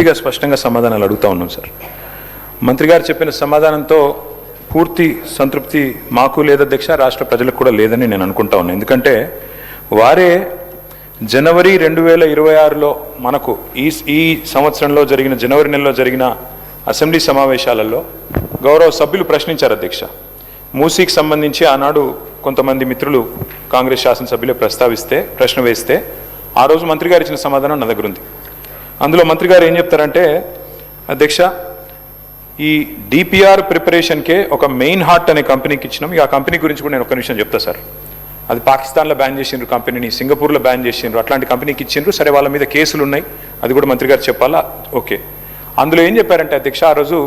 సూటిగా స్పష్టంగా సమాధానాలు అడుగుతా ఉన్నాం సార్. మంత్రి గారు చెప్పిన సమాధానంతో పూర్తి సంతృప్తి మాకు లేదు అధ్యక్ష, రాష్ట్ర ప్రజలకు కూడా లేదని నేను అనుకుంటా ఉన్నాను. ఎందుకంటే వారే జనవరి 2026లో మనకు ఈ సంవత్సరంలో జరిగిన జనవరి నెలలో జరిగిన అసెంబ్లీ సమావేశాలలో గౌరవ సభ్యులు ప్రశ్నించారు అధ్యక్ష. మూసీకి సంబంధించి ఆనాడు కొంతమంది మిత్రులు కాంగ్రెస్ శాసనసభ్యులే ప్రశ్న వేస్తే ఆ రోజు మంత్రి గారు ఇచ్చిన సమాధానం నా దగ్గర ఉంది. అందులో మంత్రి గారు ఏం చెప్తారంటే, అధ్యక్ష ఈ డిపిఆర్ ప్రిపరేషన్కే ఒక మెయిన్ హార్ట్ అనే కంపెనీకి ఇచ్చినాం. ఆ కంపెనీ గురించి కూడా నేను ఒక నిమిషం చెప్తా సార్. అది పాకిస్తాన్లో బ్యాన్ చేసిండ్రు కంపెనీని, సింగపూర్లో బ్యాన్ చేసిండ్రు, అట్లాంటి కంపెనీకి ఇచ్చిండ్రు. సరే వాళ్ళ మీద కేసులు ఉన్నాయి, అది కూడా మంత్రి గారు చెప్పాలా, ఓకే. అందులో ఏం చెప్పారంటే అధ్యక్ష, ఆ రోజు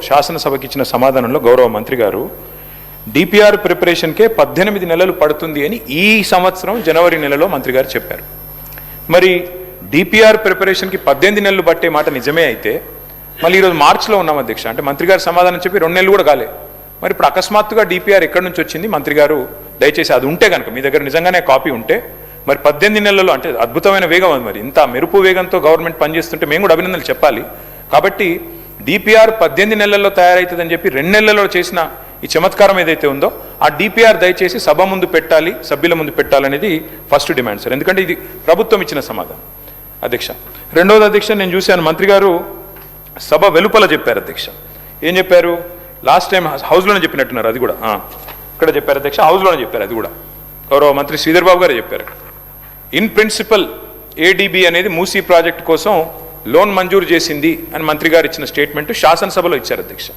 శాసనసభకి ఇచ్చిన సమాధానంలో గౌరవ మంత్రి గారు డిపిఆర్ ప్రిపరేషన్కే 18 నెలలు పడుతుంది అని ఈ సంవత్సరం జనవరి నెలలో మంత్రి గారు చెప్పారు. మరి డిపిఆర్ ప్రిపరేషన్కి 18 నెలలు పట్టే మాట నిజమే అయితే మళ్ళీ ఈరోజు మార్చిలో ఉన్నాం అధ్యక్ష. అంటే మంత్రి గారు సమాధానం చెప్పి 2 నెలలు కూడా కాలే. మరి ఇప్పుడు అకస్మాత్తుగా డిపిఆర్ ఎక్కడి నుంచి వచ్చింది? మంత్రి గారు దయచేసి అది ఉంటే కనుక మీ దగ్గర నిజంగానే కాపీ ఉంటే, మరి 18 నెలల్లో అంటే అద్భుతమైన వేగం అది. మరి ఇంత మెరుపు వేగంతో గవర్నమెంట్ పనిచేస్తుంటే మేము కూడా అభినందనలు చెప్పాలి. కాబట్టి డిపిఆర్ 18 నెలల్లో తయారవుతుందని చెప్పి 2 నెలల్లో చేసిన ఈ చమత్కారం ఏదైతే ఉందో ఆ డిపిఆర్ దయచేసి సభ ముందు పెట్టాలి, సభ్యుల ముందు పెట్టాలనేది ఫస్ట్ డిమాండ్ సార్. ఎందుకంటే ఇది ప్రభుత్వం ఇచ్చిన సమాధానం అధ్యక్ష. రెండవది అధ్యక్ష, నేను చూశాను మంత్రి గారు సభ వెలుపల చెప్పారు అధ్యక్ష. ఏం చెప్పారు? లాస్ట్ టైం హౌస్లోనే చెప్పినట్టున్నారు, అది కూడా ఇక్కడ చెప్పారు అధ్యక్ష, హౌస్లోనే చెప్పారు. అది కూడా గౌరవ మంత్రి శ్రీధర్ బాబు గారు చెప్పారు. ఇన్ ప్రిన్సిపల్ ఏడీబీ అనేది మూసీ ప్రాజెక్ట్ కోసం లోన్ మంజూరు చేసింది అని మంత్రి గారు ఇచ్చిన స్టేట్మెంట్ శాసనసభలో ఇచ్చారు అధ్యక్ష.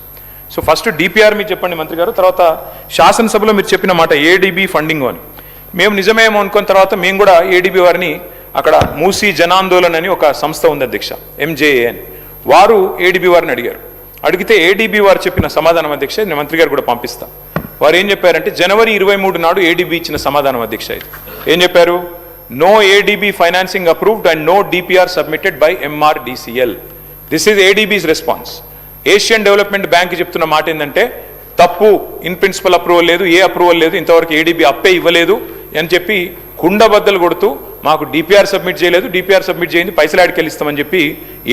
సో ఫస్ట్ డిపిఆర్ మీరు చెప్పండి మంత్రి గారు, తర్వాత శాసనసభలో మీరు చెప్పిన మాట ఏడీబీ ఫండింగ్ అని మేము నిజమేమో అనుకున్న తర్వాత మేము కూడా ఏడీబీ వారిని అక్కడ మూసీ జనాందోళన్ అని ఒక సంస్థ ఉంది అధ్యక్ష, ఎంజేఏ అని, వారు ఏడీబీ వారిని అడిగితే ఏడీబీ వారు చెప్పిన సమాధానం అధ్యక్ష నేను మంత్రి గారు కూడా పంపిస్తా. వారు ఏం చెప్పారంటే జనవరి 23 నాడు ఏడీబీ ఇచ్చిన సమాధానం అధ్యక్ష. ఇది ఏం చెప్పారు? No ADB financing approved and no DPR submitted by MRDCL. This is ADB's response. Asian development bank చెప్తున్న మాట ఏంటంటే తప్పు, ఇన్ ప్రిన్సిపల్ అప్రూవల్ లేదు, ఏ అప్రూవల్ లేదు, ఇంతవరకు ఏడీబీ అప్పే ఇవ్వలేదు అని చెప్పి కుండబద్దలు కొడుతూ మాకు డిపిఆర్ సబ్మిట్ చేయలేదు, డిపిఆర్ సబ్మిట్ చేయండి పైసలు ఆడికి వెళ్ళిస్తామని చెప్పి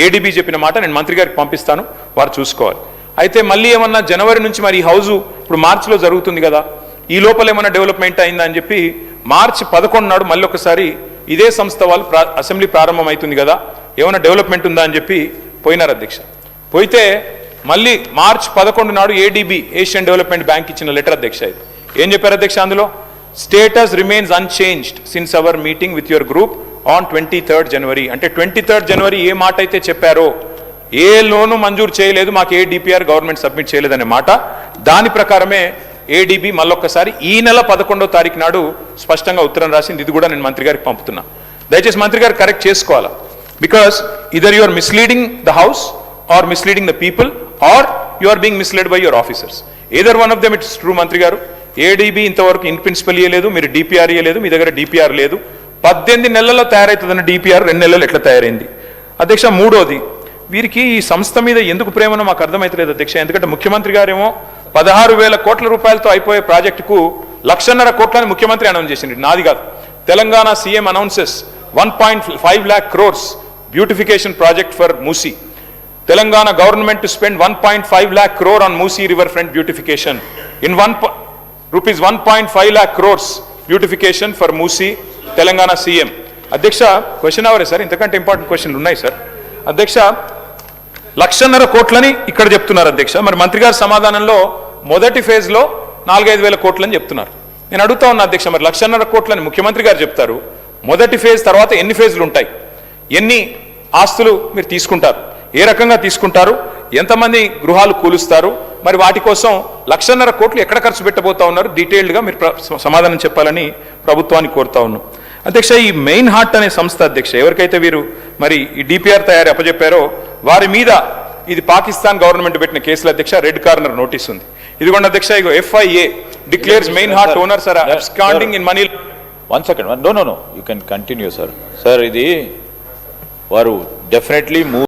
ఏడీబీ చెప్పిన మాట నేను మంత్రి గారికి పంపిస్తాను, వారు చూసుకోవాలి. అయితే మళ్ళీ ఏమన్నా జనవరి నుంచి మరి ఈ హౌజు ఇప్పుడు మార్చిలో జరుగుతుంది కదా, ఈ లోపల ఏమన్నా డెవలప్మెంట్ అయిందా అని చెప్పి మార్చి 11 నాడు మళ్ళీ ఒకసారి ఇదే సంస్థ వాళ్ళు అసెంబ్లీ ప్రారంభం అవుతుంది కదా, ఏమైనా డెవలప్మెంట్ ఉందా అని చెప్పి పోయినారు అధ్యక్ష. పోయితే మళ్ళీ మార్చి 11 నాడు ఏడీబీ ఏషియన్ డెవలప్మెంట్ బ్యాంక్ ఇచ్చిన లెటర్ అధ్యక్ష. ఏం చెప్పారు అధ్యక్ష అందులో? Status remains unchanged since our meeting with your group on 23rd జనవరి. అంటే 23rd జనవరి ఏ మాట అయితే చెప్పారో, ఏ లోను మంజూరు చేయలేదు, మాకు ఏ డిపిఆర్ గవర్నమెంట్ సబ్మిట్ చేయలేదనే మాట, దాని ప్రకారమే ఏడీబీ మళ్ళొక్కసారి ఈ నెల 11వ తారీఖు నాడు స్పష్టంగా ఉత్తరం రాసింది. ఇది కూడా నేను మంత్రి గారికి పంపుతున్నా. దయచేసి మంత్రి గారు కరెక్ట్ చేసుకోవాలా. Because either you are misleading the house or misleading the people or you are being misled by your officers. Either one of them it's true మంత్రి గారు. ఏడీబీ ఇంతవరకు ఇన్ ప్రిన్సిపల్ ఇవ్వలేదు, మీరు డిపిఆర్ ఇవ్వలేదు, మీ దగ్గర డిపిఆర్ లేదు. 18 నెలల్లో తయారవుతుందన్న డిపిఆర్ 2 నెలలు ఎట్లా తయారైంది అధ్యక్ష? మూడోది, వీరికి ఈ సంస్థ మీద ఎందుకు ప్రేమనో మాకు అర్థమైతలేదు అధ్యక్ష. ఎందుకంటే ముఖ్యమంత్రి గారేమో 16,000 కోట్ల రూపాయలతో అయిపోయే ప్రాజెక్టుకు 1,50,000 కోట్లని ముఖ్యమంత్రి అనౌన్స్ చేసింది, నాది కాదు. Telangana CM announces 1.5 lakh crores beautification project for Musi. Telangana government to spend 1.5 lakh crore on Musi riverfront beautification. In rupees 1.5 lakh crores beautification for Musi, Telangana CM. Adhyaksha, question avare sir, intakante important question unnai sir. Adhyaksha, 1,50,000 కోట్లని ఇక్కడ చెప్తున్నారు అధ్యక్ష. మరి మంత్రి గారి సమాధానంలో మొదటి phase లో 4-5 కోట్లని చెప్తున్నారు. నేను అడుగుతా ఉన్నా అధ్యక్ష, మరి 1,50,000 కోట్లని ముఖ్యమంత్రి గారు చెప్తారు, మొదటి ఫేజ్ తర్వాత ఎన్ని ఫేజ్లు ఉంటాయి, ఎన్ని ఆస్తులు మీరు తీసుకుంటారు, ఏ రకంగా తీసుకుంటారు, ఎంతమంది గృహాలు కూలుస్తారు, మరి వాటి కోసం 1,50,000 కోట్లు ఎక్కడ ఖర్చు పెట్టబోతా ఉన్నారు, డీటెయిల్డ్గా మీరు సమాధానం చెప్పాలని ప్రభుత్వాన్ని కోరుతా ఉన్నాం అధ్యక్ష. ఈ మెయిన్ హార్ట్ అనే సంస్థ అధ్యక్ష, ఎవరికైతే వీరు మరి ఈ డిపిఆర్ తయారీ అప్పచెప్పారో వారి మీద ఇది పాకిస్తాన్ గవర్నమెంట్ పెట్టిన కేసుల అధ్యక్ష రెడ్ కార్నర్ నోటీస్ ఉంది. ఇదిగోండి అధ్యక్ష, ఇగో FIA declares main heart owners are absconding in money. One second, no you can continue sir. Sir ఇది వారు డెఫినెట్లీ